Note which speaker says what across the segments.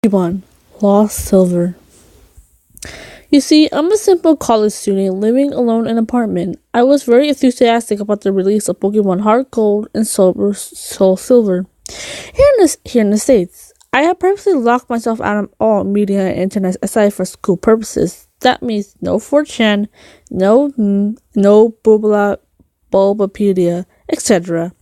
Speaker 1: 1. Lost Silver. You see, I'm a simple college student living alone in an apartment. I was very enthusiastic about the release of Pokemon Heart Gold and Soul Silver. Here in the States, I have purposely locked myself out of all media and internet aside for school purposes. That means no 4chan, no Bulbapedia, etc.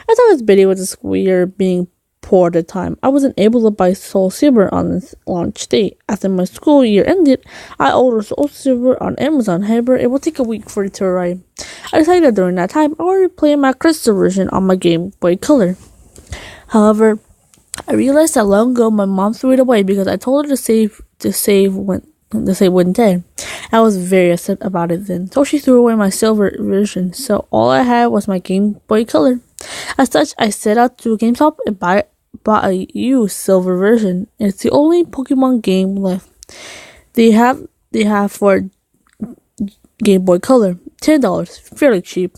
Speaker 1: I thought this video was a school year being poor at the time. I wasn't able to buy Soul Silver on its launch date. After my school year ended, I ordered Soul Silver on Amazon. However, it will take a week for it to arrive. I decided that during that time, I would play my crystal version on my Game Boy Color. However, I realized that long ago my mom threw it away because I told her to save one day. I was very upset about it then, so she threw away my silver version. So all I had was my Game Boy Color. As such, I set out to GameStop and bought a used silver version. It's the only Pokemon game left. They have for Game Boy Color, $10, fairly cheap.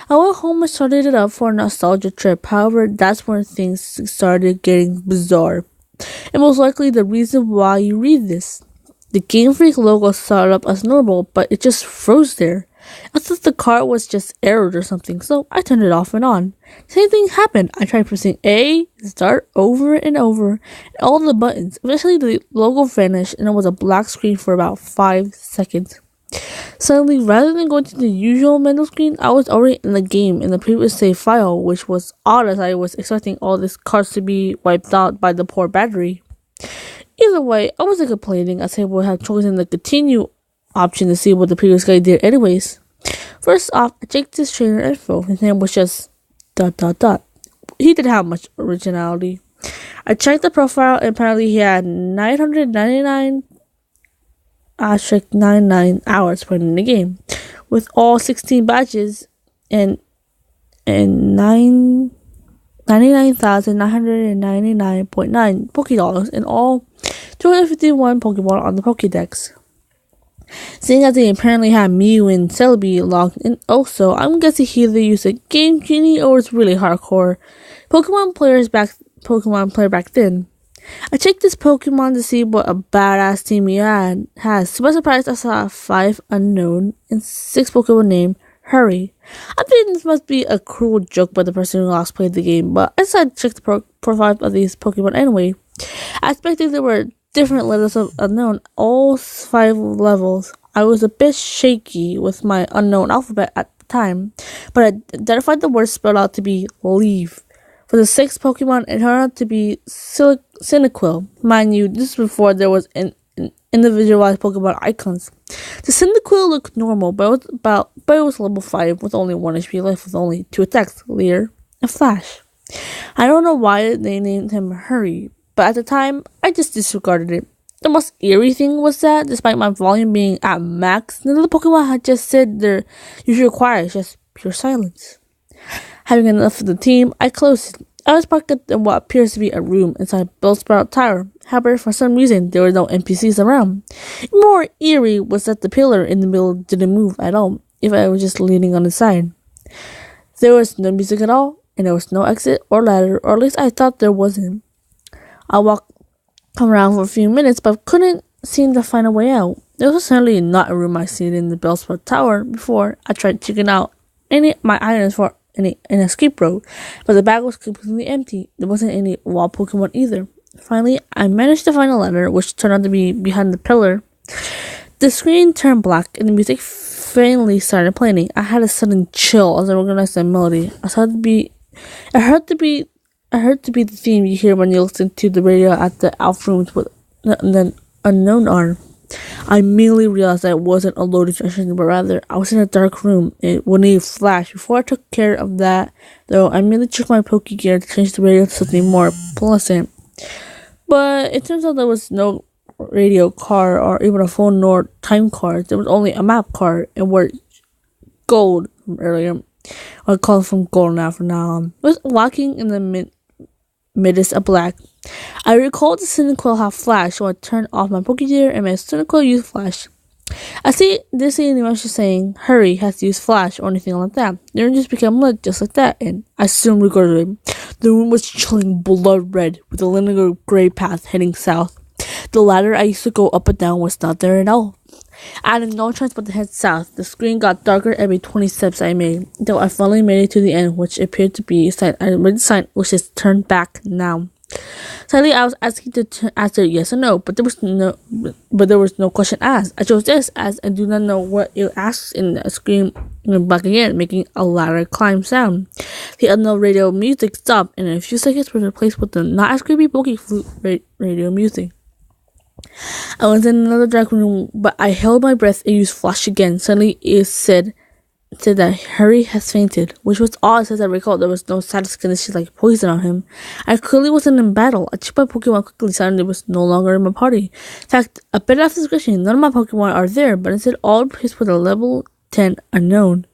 Speaker 1: I went home and started it up for a nostalgia trip. However, that's when things started getting bizarre. And most likely the reason why you read this. The Game Freak logo started up as normal, but it just froze there. I thought the card was just errored or something, so I turned it off and on. Same thing happened. I tried pressing A, start over and over, and all the buttons. Eventually the logo vanished and it was a black screen for about 5 seconds. Suddenly, rather than going to the usual menu screen, I was already in the game in the previous save file, which was odd as I was expecting all these cards to be wiped out by the poor battery. Either way, I wasn't complaining as I would have chosen the continue option to see what the previous guy did anyways. First off, I checked his trainer info. His name was just ... He didn't have much originality. I checked the profile and apparently he had 999 99 hours played in the game, with all 16 badges and 99,999.9 Pokédollars and all 251 Pokemon on the Pokédex. Seeing as they apparently had Mew and Celebi logged in also, I'm guessing he either used a Game Genie or was really hardcore Pokemon player back then. I checked this Pokemon to see what a badass team he has. To my surprise, I saw 5 unknown and 6 Pokemon named Hurry. I think this must be a cruel joke by the person who last played the game, but I decided to check the profile of these Pokemon anyway. I expected there were different levels of unknown, all 5 levels. I was a bit shaky with my unknown alphabet at the time, but I identified the word spelled out to be leave. For the 6th Pokemon, it turned out to be Cyndaquil. Mind you, this is before there was an individualized Pokemon icons. The Cyndaquil looked normal, but it was level 5 with only 1 HP left with only 2 attacks, Leer and Flash. I don't know why they named him Hurry, but at the time, I just disregarded it. The most eerie thing was that, despite my volume being at max, none of the Pokemon had just said their usual quiet, just pure silence. Having enough of the team, I closed it. I was parked in what appears to be a room inside Bellsprout Tower. However, for some reason, there were no NPCs around. More eerie was that the pillar in the middle didn't move at all, if I was just leaning on the side. There was no music at all, and there was no exit or ladder, or at least I thought there wasn't. I walked around for a few minutes, but couldn't seem to find a way out. There was certainly not a room I seen in the Bellsprout Tower before. I tried checking out my items for an escape road, but the bag was completely empty. There wasn't any wild Pokemon either. Finally, I managed to find a ladder, which turned out to be behind the pillar. The screen turned black, and the music faintly started playing. I had a sudden chill as I recognized the melody. I heard to be the theme you hear when you listen to the radio at the Alph rooms with the unknown arm. I immediately realized that it wasn't a loading session, but rather I was in a dark room. It would need flash. Before I took care of that, though, I immediately checked my Pokegear to change the radio to something more pleasant. But it turns out there was no radio card or even a phone nor time card. There was only a map card and word gold from earlier. I call it from gold now from now on. I was walking in the midst of black. I recalled the Cyndaquil had flash, so I turned off my Pokégear and my Cyndaquil used flash. I didn't see anyone just saying, hurry, has to use flash or anything like that. The room just became lit just like that, and I soon regretted it. The room was chilling blood red with a linear gray path heading south. The ladder I used to go up and down was not there at all. I had no choice but to head south. The screen got darker every 20 steps I made, though I finally made it to the end, which appeared to be a sign. I read the sign, which is turn back now. Sadly, I was asking to answer yes or no, but there was no question asked. I chose yes, as I do not know what it asks in the screen. Went back again, making a ladder climb sound. The unknown radio music stopped, and in a few seconds was replaced with the not as creepy pokey flute radio music. I was in another dark room, but I held my breath and used flash again. Suddenly, it said that Harry has fainted, which was odd since I recall there was no status condition like poison on him. I clearly wasn't in battle. I checked my Pokemon quickly, suddenly was no longer in my party. In fact, a bit after discussion, none of my Pokemon are there, but instead all replaced with a level 10 unknown.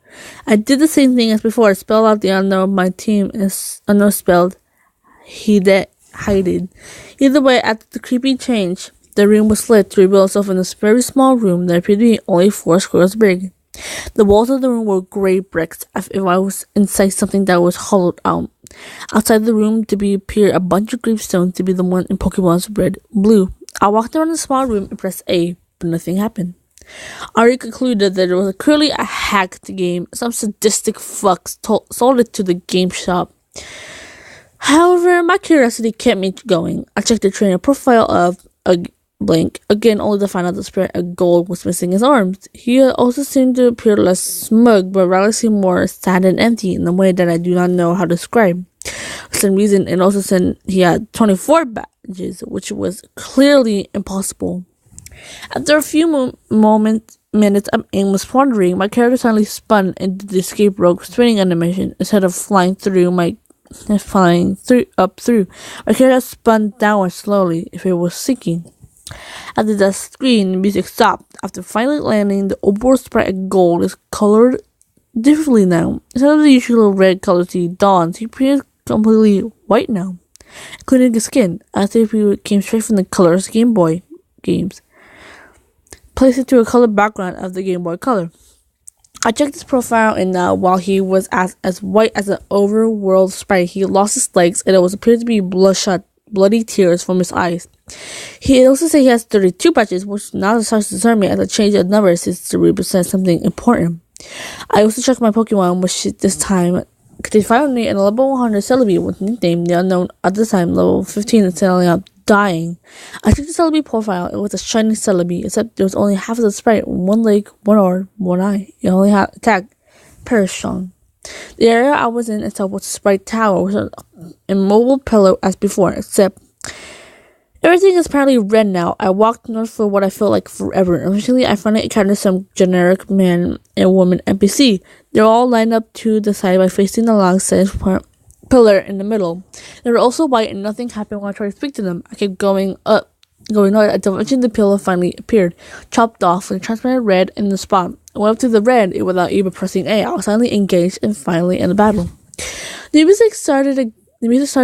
Speaker 1: I did the same thing as before. I spelled out the unknown. My team is unknown spelled hided. Either way, after the creepy change, the room was lit to reveal itself in this very small room that appeared to be only 4 squares big. The walls of the room were gray bricks, as if I was inside something that was hollowed out. Outside the room appeared a bunch of gravestones to be the one in Pokemon's red blue. I walked around the small room and pressed A, but nothing happened. I already concluded that it was clearly a hacked game. Some sadistic fucks sold it to the game shop. However, my curiosity kept me going. I checked the trainer profile of a blank, again only to find out the spirit of gold was missing his arms. He also seemed to appear less smug, but rather seemed more sad and empty in a way that I do not know how to describe. For some reason, it also said he had 24 badges, which was clearly impossible. After a few minutes of aimless wandering, my character suddenly spun into the escape rope spinning animation instead of flying up through. My character spun downward slowly, if it was sinking. After the screen, the music stopped. After finally landing, the overall sprite of gold is colored differently now. Instead of the usual red colors he dons, he appears completely white now, including his skin, as if he came straight from the Color's Game Boy games. Placed it to a color background of the Game Boy Color. I checked his profile, and now, while he was as white as an overworld sprite, he lost his legs, and it was appeared to be bloody tears from his eyes. He also said he has 32 badges, which now starts to concern me as a change of numbers is to represent something important. I also checked my Pokemon, which this time contained finally and a level 100 Celebi with nickname The Unknown, at this time level 15 and selling up dying. I checked the Celebi profile. It was a shiny Celebi, except there was only half of the sprite, one leg, one arm, one eye. It only had attack Parashon. The area I was in itself was a sprite tower with an immobile pillar as before, except everything is apparently red now. I walked north for what I felt like forever. Eventually, I finally encountered some generic man and woman NPC. They're all lined up to the side by facing the long side pillar in the middle. They were also white, and nothing happened when I tried to speak to them. I kept going up, until eventually the pillar finally appeared, chopped off with a transparent red in the spot. I went up to the red without even pressing A. I was finally engaged and finally in the battle. The music started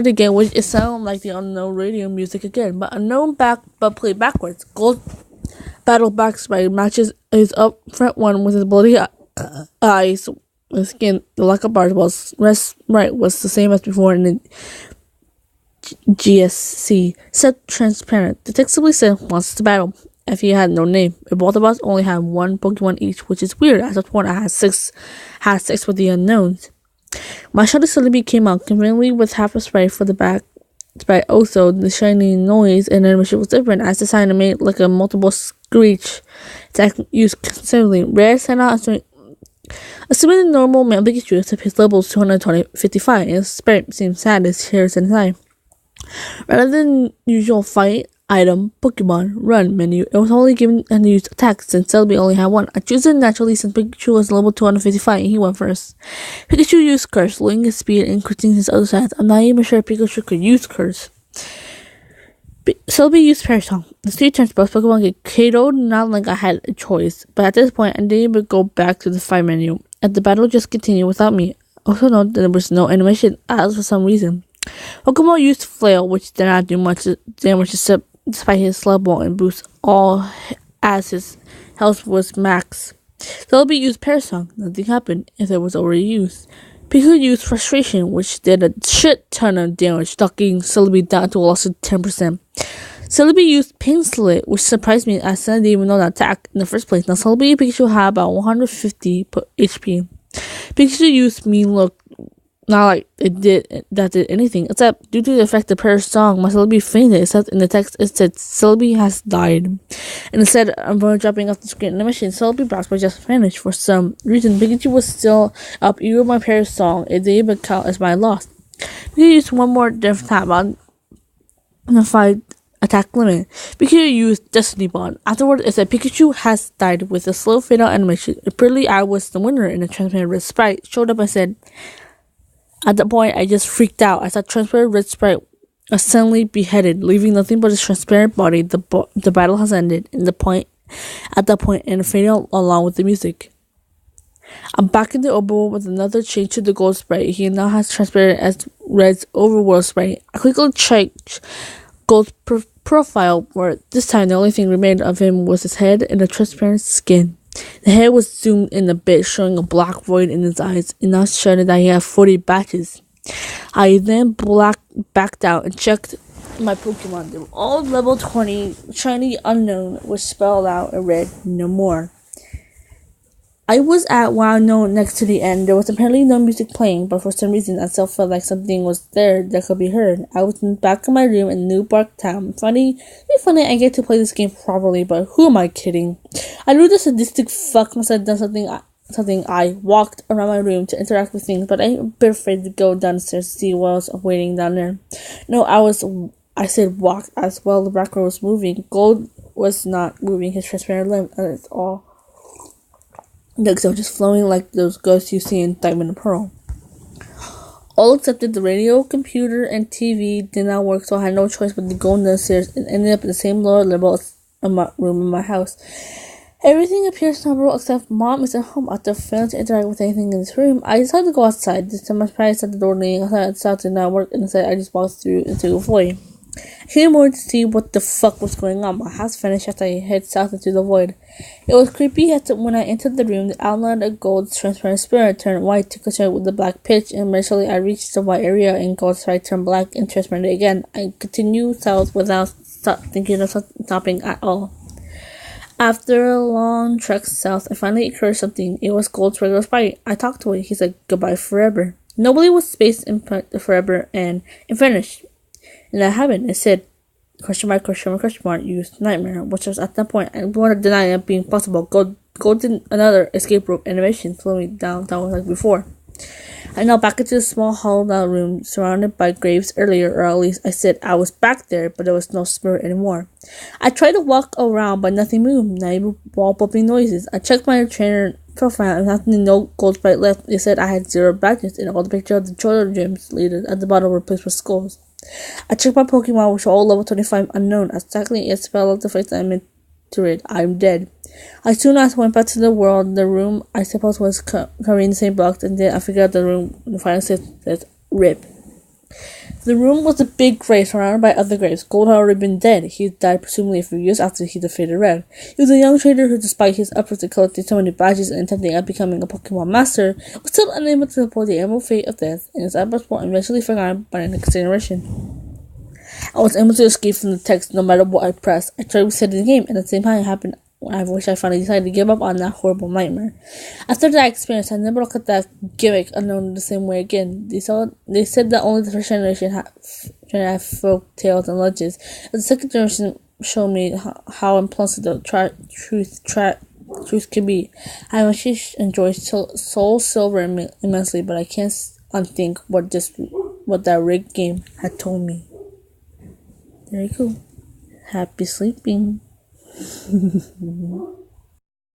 Speaker 1: again, which it sounded like the unknown radio music again, but played backwards. Gold battle backsprite matches his up front one with his bloody eyes with skin. The lack of bars was rest right was the same as before in the GSC. Set transparent. The text simply said wants to battle. If he had no name, if both of us only had one Pokemon each, which is weird, as of one I had six with the unknowns. My shiny Celebi came out conveniently with half a sprite for the back sprite. Also, the shiny noise and animation was different, as the sound made like a multiple screech that used consistently. Rare sent out assuming the normal male Pikachu, except his level is 255, and his sprite seemed sad as hairs inside. Rather than usual fight, item, Pokemon, run menu, it was only given and used attacks since Celebi only had one. I chose it naturally since Pikachu was level 255 and he went first. Pikachu used Curse, lowering his speed and increasing his other stats. I'm not even sure Pikachu could use Curse. Celebi used Parasol. The 3 turns both Pokemon get KO'd, not like I had a choice. But at this point, I didn't even go back to the fight menu, and the battle just continued without me. Also note that there was no animation as for some reason. Pokemon used Flail, which did not do much damage despite his level and boost all as his house was Max. Celebi used Parasong. Nothing happened if it was already used. Pikachu used Frustration, which did a shit ton of damage, knocking Celebi down to a loss of 10%. Celebi used Pain Slit, which surprised me as I didn't even know that attack in the first place. Now Celebi and Pikachu had about 150 HP. Pikachu used Mean Look. Not like it did anything, except due to the effect of Paris song, my Celebi fainted, except in the text it said Celebi has died. And instead of dropping off the screen animation, Celebi box was just vanished. For some reason, Pikachu was still up even my Paris song. It didn't even count as my loss. Pikachu used one more death tap on the 5 attack limit. Pikachu used Destiny Bond. Afterward, it said Pikachu has died with a slow fatal animation. Apparently, I was the winner, and the transparent red sprite showed up and said, at that point, I just freaked out. I saw transparent red sprite was suddenly beheaded, leaving nothing but his transparent body. The battle has ended. At that point, and fading along with the music. I'm back in the overworld with another change to the gold sprite. He now has transparent as red's overworld sprite. I quickly checked Gold's profile, where this time the only thing remained of him was his head and the transparent skin. The head was zoomed in a bit, showing a black void in his eyes, and now showing that he had 40 badges. I then backed out and checked my Pokemon. They were all level 20, shiny unknown, which spelled out in red, no more. I was at Wild Note next to the end. There was apparently no music playing, but for some reason I still felt like something was there that could be heard. I was in the back of my room in New Bark Town. Funny I get to play this game properly, but who am I kidding? I knew the sadistic fuck must have done something. I walked around my room to interact with things, but I'm a bit afraid to go downstairs to see what was waiting down there. No, I said walked as well. The background was moving. Gold was not moving his transparent limb at all. The was just flowing like those ghosts you see in Diamond and Pearl. All except that the radio, computer, and TV did not work, so I had no choice but to go downstairs and ended up in the same lower level as my room in my house. Everything appears normal except Mom is at home after failing to interact with anything in this room. I decided to go outside. This time I surprised at the door leaning outside. The sound did not work, and instead I just walked through into a void. I came over to see what the fuck was going on. My house vanished as I head south into the void. It was creepy as when I entered the room, the outline of Gold's transparent spirit turned white to contrast with the black pitch, and eventually I reached the white area and Gold's sprite turned black and transparent again. I continued south without thinking of stopping at all. After a long trek south, I finally heard something. It was Gold's regular sprite. I talked to it. He said goodbye forever. Nobody was spaced in forever, and it vanished. And that happened. It said, question mark, used Nightmare, which was at that point, I wanted to deny it being possible. Gold did another escape rope animation, flowing down like before. I now back into the small hollowed out room, surrounded by graves earlier, or at least I said I was back there, but there was no spirit anymore. I tried to walk around, but nothing moved, not even wall bumping noises. I checked my trainer profile, and nothing, no gold sprite left. It said I had 0 badges, and all the pictures of the TheOnlyGem leaders at the bottom were replaced with skulls. I checked my Pokemon, which are all level 25 unknown. Exactly, it spelled out the face I meant to read. I'm dead. I soon as went back to the world. The room, I suppose, was carrying the same box, and then I figured out the room, the final says RIP. The room was a big grave surrounded by other graves. Gold had already been dead. He died presumably a few years after he defeated Red. He was a young trader who, despite his efforts at collecting so many badges and attempting at becoming a Pokemon master, was still unable to support the emerald fate of death, and his efforts were eventually forgotten by the next generation. I was able to escape from the text no matter what I pressed. I tried resetting the game, and at the same time it happened. I wish I finally decided to give up on that horrible nightmare. After that experience, I never looked at that gimmick unknown the same way again. They said that only the first generation had folk tales and legends. The second generation showed me how implausible the truth can be. I actually enjoyed Soul Silver immensely, but I can't unthink what that rigged game had told me. There you go. Happy sleeping.